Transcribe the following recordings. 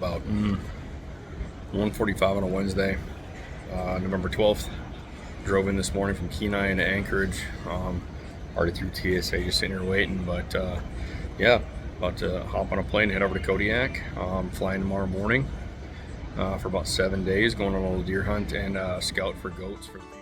about 1:45 on a Wednesday, November 12th. Drove in this morning from Kenai into Anchorage. Already through TSA, just sitting here waiting. But yeah, about to hop on a plane and head over to Kodiak. Flying tomorrow morning for about 7 days, going on a little deer hunt and scout for goats for the people.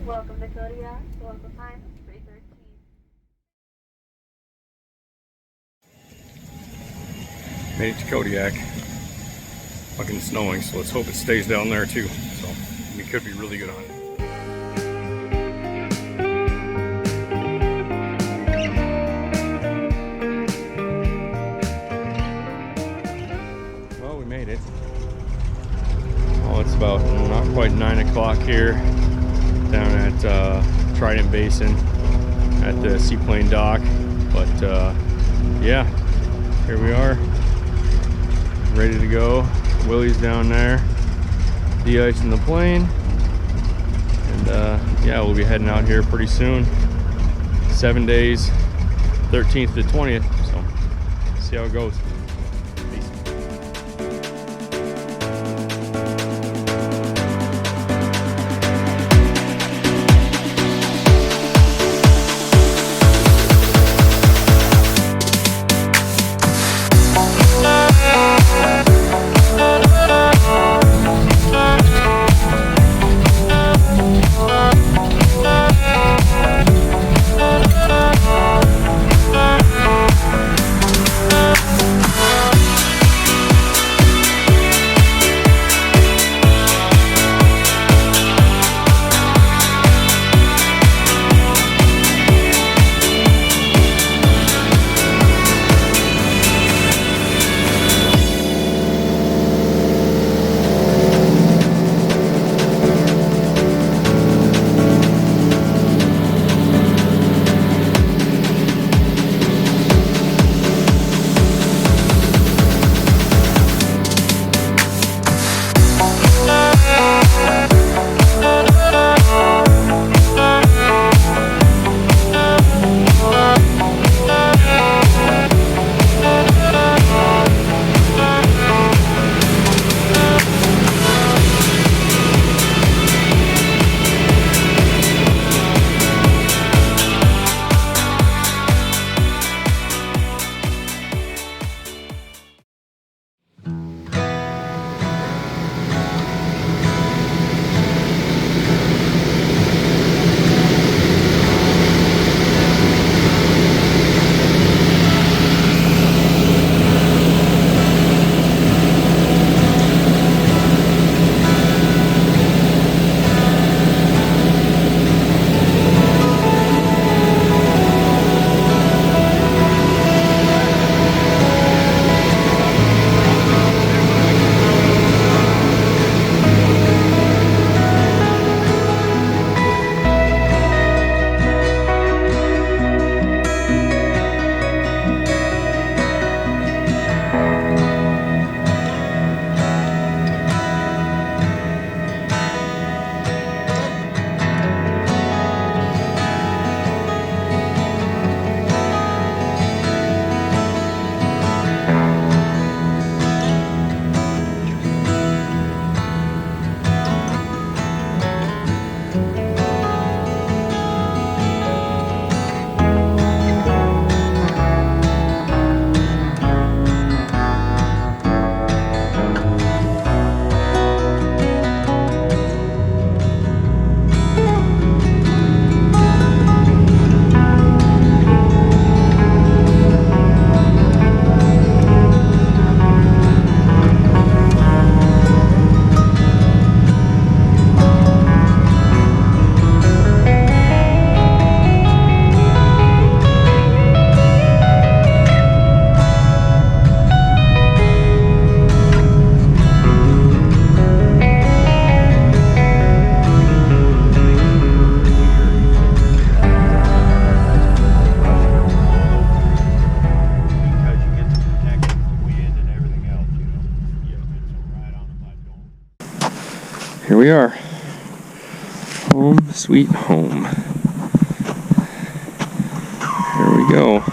Welcome to Kodiak. The local time is 3:13. Made it to Kodiak. Fucking snowing, so let's hope it stays down there too. So we could be really good on it. Well, we made it. Oh, it's about not quite 9 o'clock here down at Trident Basin at the Seaplane Dock. But yeah, here we are, ready to go. Willie's down there, de-icing the plane, and yeah, we'll be heading out here pretty soon. 7 days, 13th to 20th, so see how it goes. Peace. here we are. Home sweet home. Here we go.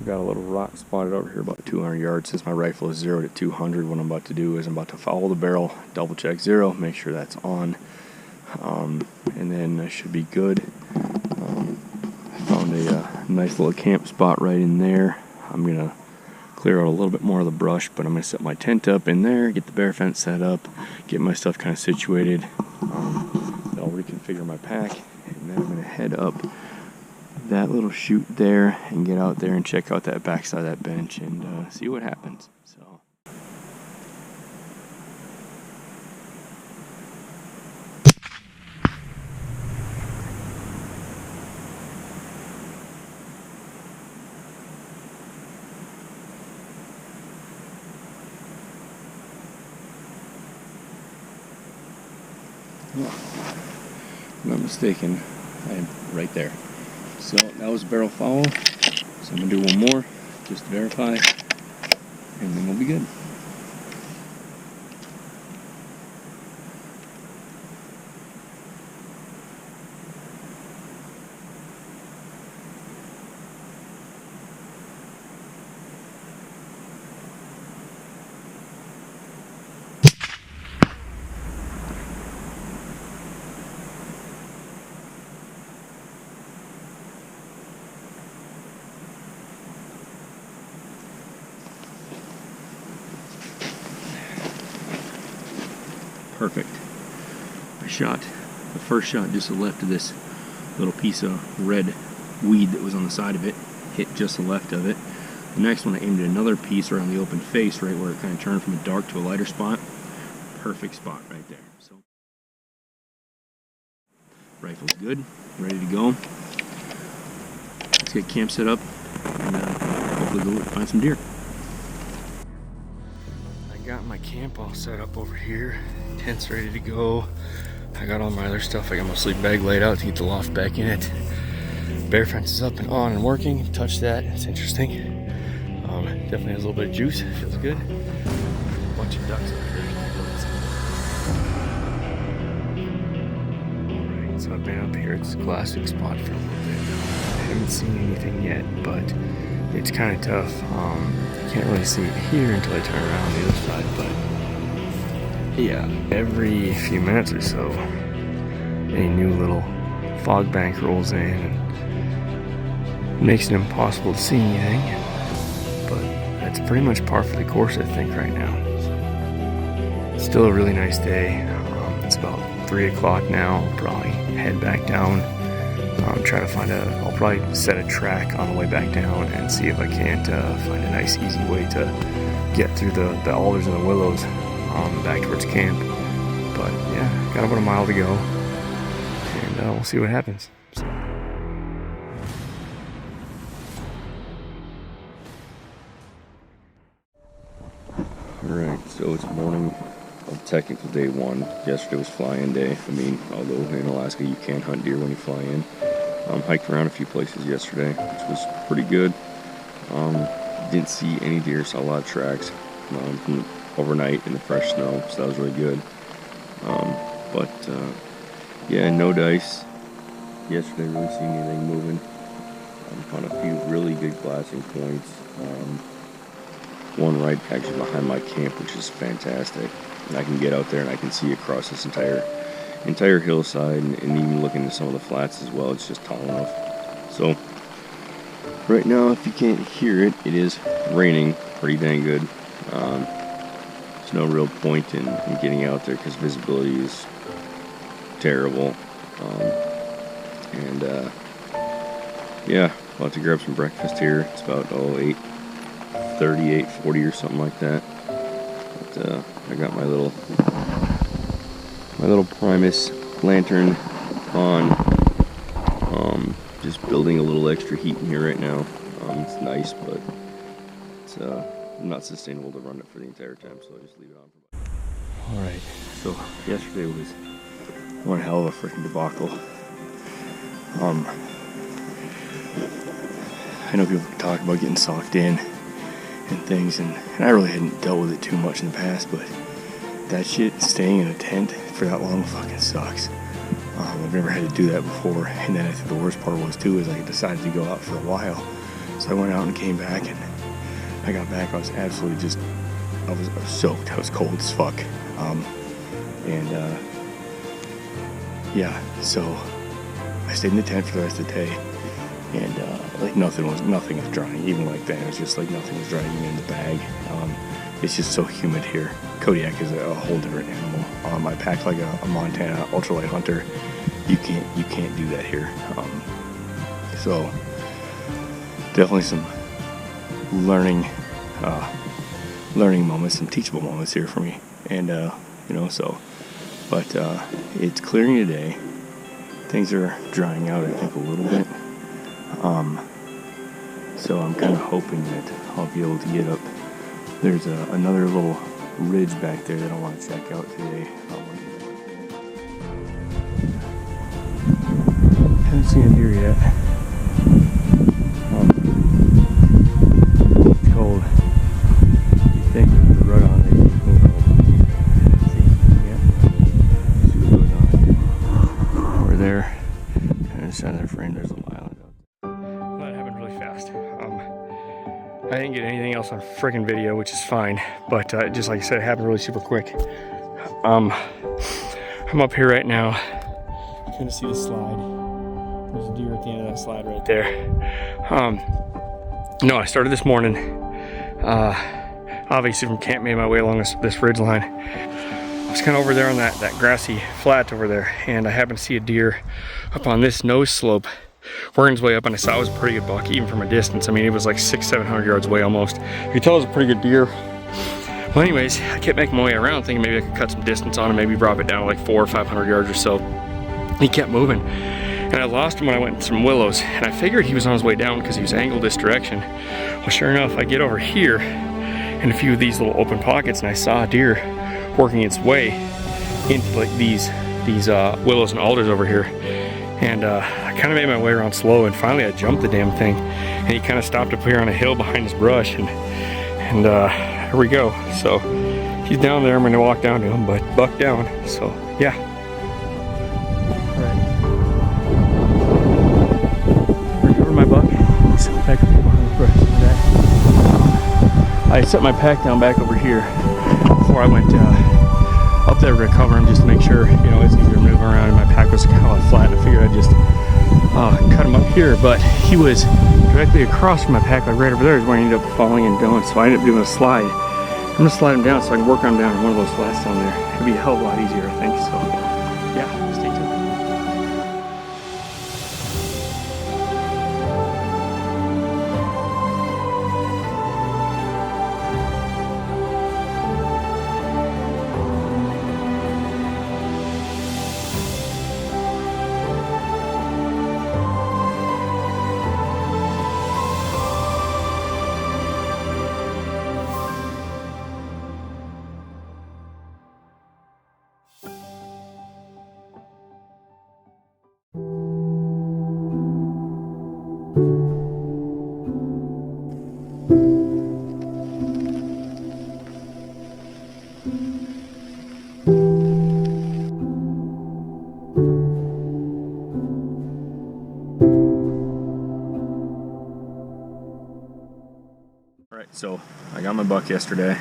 Got a little rock spotted over here about 200 yards. Since my rifle is 0 to 200, what I'm about to do is I'm about to follow the barrel, double check 0, make sure that's on, and then I should be good. I found a nice little camp spot right in there. I'm gonna clear out a little bit more of the brush, but I'm gonna set my tent up in there, get the bear fence set up, get my stuff kind of situated. Then I'll reconfigure my pack, and then I'm gonna head up that little chute there and get out there and check out that backside of that bench and see what happens. So if I'm not mistaken, I'm right there. So that was a barrel foul, so I'm going to do one more just to verify, and then we'll be good. Perfect. I shot the first shot just to the left of this little piece of red weed that was on the side of it, hit just the left of it. The next one I aimed at another piece around the open face, right where it kind of turned from a dark to a lighter spot. Perfect spot right there. So rifle's good, ready to go. Let's get camp set up and hopefully go find some deer. Got my camp all set up over here. Tent's ready to go. I got all my other stuff. I got my sleep bag laid out to get the loft back in it. Bear fence is up and on and working. Touch that. It's interesting. Definitely has a little bit of juice. Feels good. Bunch of ducks up there. Alright, so I've been up here. It's a classic spot for a little bit. I haven't seen anything yet, but it's kind of tough. You can't really see it here until I turn around the other side, but yeah, every few minutes or so, a new little fog bank rolls in and makes it impossible to see anything. But that's pretty much par for the course, I think, right now. It's still a really nice day. It's about 3 o'clock now. I'll probably head back down. Try to find I'll probably set a track on the way back down and see if I can't find a nice easy way to get through the alders and the willows back towards camp. But yeah, got about a mile to go, and we'll see what happens. So. Alright, so it's morning of technical day 1. Yesterday was fly-in day. I mean, although in Alaska you can't hunt deer when you fly in. Hiked around a few places yesterday, which was pretty good. Didn't see any deer, saw a lot of tracks from overnight in the fresh snow, so that was really good. Yeah, no dice. Yesterday, really seen anything moving. Found a few really good glassing points. One right actually behind my camp, which is fantastic. And I can get out there and I can see across this entire hillside, and even look into some of the flats as well. It's just tall enough. So right now, if you can't hear it, it is raining pretty dang good. There's no real point in getting out there because visibility is terrible. Yeah, about to grab some breakfast here. It's about 8:30, 8:40 or something like that. But I got my little Primus lantern on. Just building a little extra heat in here right now. It's nice, but it's not sustainable to run it for the entire time, so I'll just leave it on. Alright, so yesterday was one hell of a freaking debacle. I know people talk about getting socked in and things, and I really hadn't dealt with it too much in the past, but that shit, staying in a tent for that long, fucking sucks. I've never had to do that before, and then I think the worst part was too is I decided to go out for a while, so I went out and came back, and I got back, I was absolutely just, I was soaked, I was cold as fuck, yeah, so I stayed in the tent for the rest of the day, and like nothing was drying, even like that, it was just like nothing was drying even in the bag. It's just so humid here. Kodiak is a whole different animal. I packed like a Montana ultralight hunter. You can't do that here. So definitely some learning moments, some teachable moments here for me. And but it's clearing today. Things are drying out, I think, a little bit. So I'm kind of hoping that I'll be able to get up. There's another little ridge back there that I want to check out today. Haven't seen a deer yet. It's cold. You think with the rug on there, you can move over. See what goes on. Over there, kind of center frame, there's a little island out there. That happened really fast. I didn't get anything else on freaking video, which is fine, but just like I said, it happened really super quick. I'm up here right now. You kind of see the slide. There's a deer at the end of that slide right there. No, I started this morning. Obviously from camp, made my way along this ridge line. I was kind of over there on that grassy flat over there, and I happened to see a deer up on this nose slope, working his way up, and I saw it was a pretty good buck, even from a distance. I mean, it was like 600-700 yards away almost. You could tell it was a pretty good deer. Well, anyways, I kept making my way around, thinking maybe I could cut some distance on him, maybe drop it down to like 400 or 500 yards or so. He kept moving, and I lost him when I went in some willows, and I figured he was on his way down because he was angled this direction. Well, sure enough, I get over here in a few of these little open pockets, and I saw a deer working its way into like these willows and alders over here. And I kind of made my way around slow, and finally I jumped the damn thing, and he kind of stopped up here on a hill behind this brush, and here we go. So he's down there. I'm going to walk down to him, but buck down. So yeah. All right. Over my buck. Set my pack behind this brush. I set my pack down back over here before I went up there to cover him, just to make sure, you know, it's easier to move around, and my pack was kind of flat. I figured I'd just cut him up here, but he was directly across from my pack, like right over there is where I ended up falling and going, so I ended up doing a slide. I'm gonna slide him down so I can work him down in one of those flats down there. It'd be a hell of a lot easier, I think, so yeah, stay tuned. So I got my buck yesterday.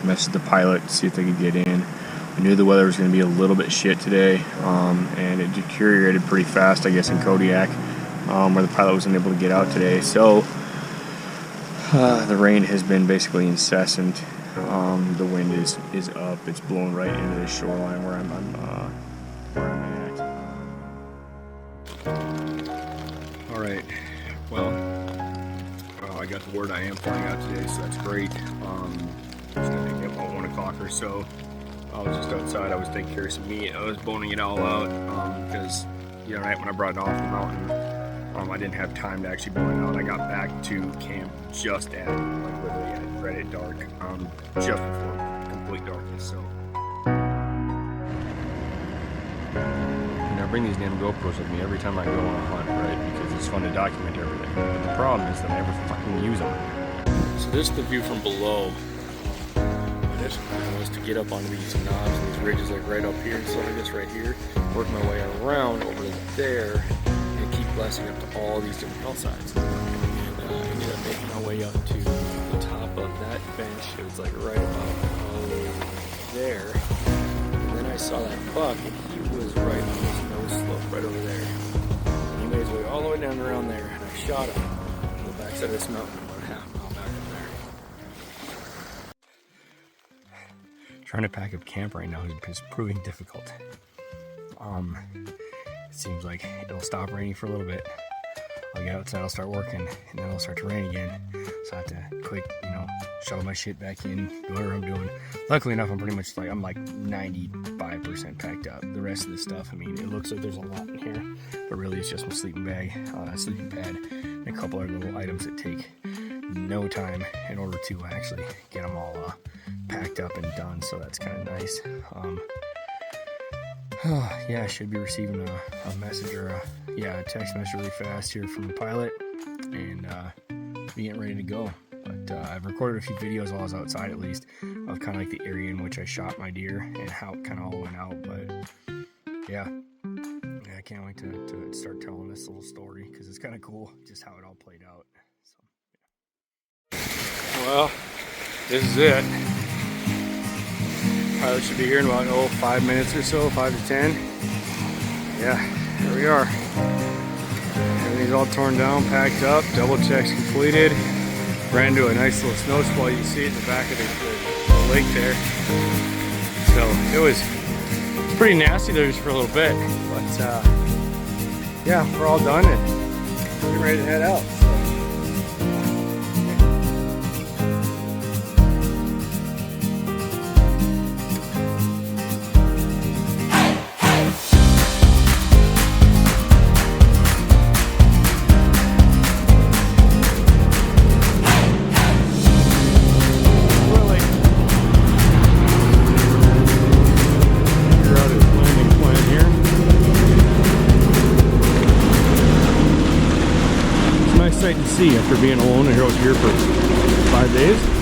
Messaged the pilot to see if they could get in. I knew the weather was going to be a little bit shit today, and it deteriorated pretty fast, I guess, in Kodiak, where the pilot wasn't able to get out today. So the rain has been basically incessant. The wind is up. It's blowing right into the shoreline where I'm at. All right. Well, I got the word I am flying out today, so that's great. Just gonna pick up about 1 o'clock or so. I was just outside. I was taking care of some meat. I was boning it all out because right when I brought it off the mountain, I didn't have time to actually bone it out. I got back to camp just at literally right at dark, just before complete darkness. So. I bring these damn GoPros with me every time I go on a hunt, right? Because it's fun to document everything. But the problem is that I never fucking use them. So this is the view from below. This was to get up onto these knobs and these ridges like right up here. So I guess right here, work my way around over to there and keep blasting up to all these different hillsides. And I ended up making my way up to the top of that bench. It was like right about there. And then I saw that buck and he was right on this nose slope right over there. And he made his way all the way down around there, and I shot him on the backside of this mountain about a half mile back from there. Trying to pack up camp right now is proving difficult. It seems like it'll stop raining for a little bit. I'll get outside, I'll start working, and then it'll start to rain again. So I have to quick, shuttle my shit back in, do whatever I'm doing. Luckily enough, I'm like 95% packed up. The rest of the stuff, it looks like there's a lot in here, but really it's just my sleeping bag, sleeping pad, and a couple other little items that take no time in order to actually get them all packed up and done. So that's kind of nice. Yeah, I should be receiving a message or a text message really fast here from the pilot, and be getting ready to go. But I've recorded a few videos while I was outside, at least, of kind of like the area in which I shot my deer and how it kind of all went out. But yeah, I can't wait to start telling this little story because it's kind of cool just how it all played out. So, yeah. Well, this is it. Pilot should be here in about 5 minutes or so, 5 to 10. Yeah, here we are. Everything's all torn down, packed up, double checks completed. Ran into a nice little snow squall. You can see it in the back of the lake there. So it was pretty nasty there just for a little bit, but yeah, we're all done and getting ready to head out. Sight to see after being alone out here for 5 days.